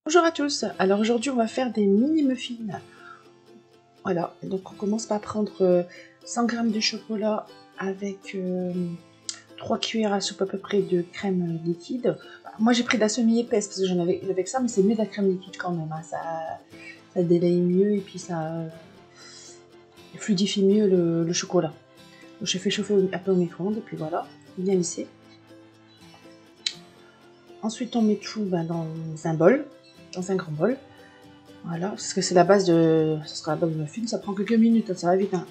Bonjour à tous, alors aujourd'hui on va faire des mini muffins. Voilà, donc on commence par prendre 100 g de chocolat avec 3 cuillères à soupe à peu près de crème liquide. Moi j'ai pris de la semi-épaisse parce que j'en avais avec ça, mais c'est mieux de la crème liquide quand même, hein. Ça délaye mieux et puis ça fluidifie mieux le chocolat. Donc je fais chauffer un peu au micro-ondes et puis voilà, bien lisser. Ensuite on met tout dans un bol, dans un grand bol. Voilà, parce que c'est la base de... Ça sera la base de muffin, ça prend quelques minutes, ça va vite. Hein.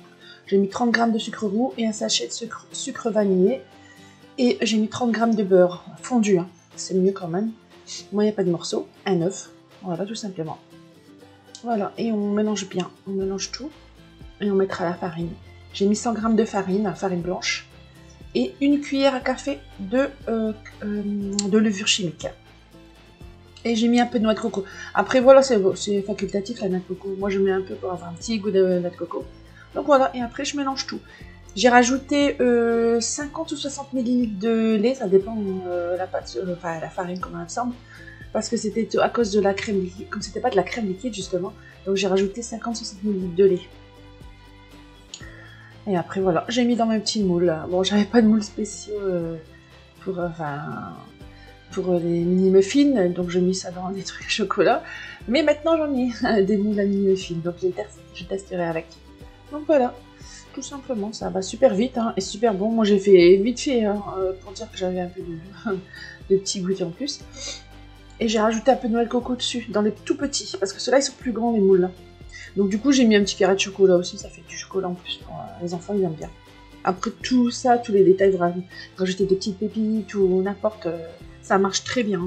J'ai mis 30 g de sucre roux et un sachet de sucre vanillé. Et j'ai mis 30 g de beurre fondu, hein. C'est mieux quand même. Moi, il n'y a pas de morceaux. Un œuf, voilà, tout simplement. Voilà, et on mélange bien, on mélange tout. Et on mettra la farine. J'ai mis 100 g de farine blanche. Et une cuillère à café de levure chimique. Et j'ai mis un peu de noix de coco. Après, voilà, c'est facultatif la noix de coco. Moi, je mets un peu pour avoir un petit goût de noix de coco. Donc voilà, et après, je mélange tout. J'ai rajouté 50 ou 60 ml de lait, ça dépend la pâte, la farine, comment elle semble. Parce que c'était à cause de la crème liquide, comme c'était pas de la crème liquide justement. Donc j'ai rajouté 50-60 ml de lait. Et après, voilà, j'ai mis dans mes petits moules. Bon, j'avais pas de moules spéciaux pour les mini muffins, donc je mis ça dans des trucs à chocolat. Mais maintenant j'en ai des moules à mini muffins, donc je testerai avec. Donc voilà, tout simplement, ça va super vite hein, et super bon. Moi j'ai fait vite fait hein, pour dire que j'avais un peu de petits goûts en plus. Et j'ai rajouté un peu de noix de coco dessus, dans les tout petits, parce que ceux-là ils sont plus grands les moules là. Donc du coup j'ai mis un petit carré de chocolat aussi, ça fait du chocolat en plus. Pour, les enfants ils aiment bien. Après tout ça, tous les détails, rajouter des petites pépites ou n'importe, ça marche très bien.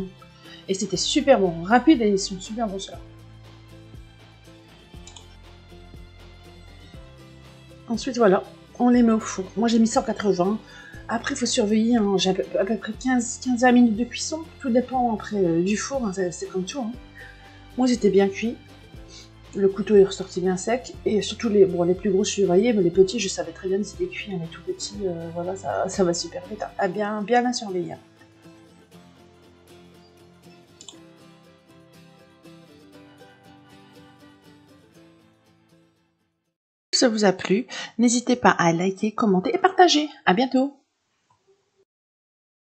Et c'était super bon, rapide et ils sont super bons ceux-là. Ensuite voilà, on les met au four. Moi j'ai mis 180. Après il faut surveiller, hein. J'ai à peu près 15-20 minutes de cuisson. Tout dépend après du four, hein. C'est comme tout. Hein. Moi j'étais bien cuit. Le couteau est ressorti bien sec. Et surtout les plus gros je surveillais, mais les petits je savais très bien si c'était cuit. Hein. Les tout petits, voilà, ça va super vite. Hein. À bien la surveiller. Si ça vous a plu, n'hésitez pas à liker, commenter et partager. À bientôt!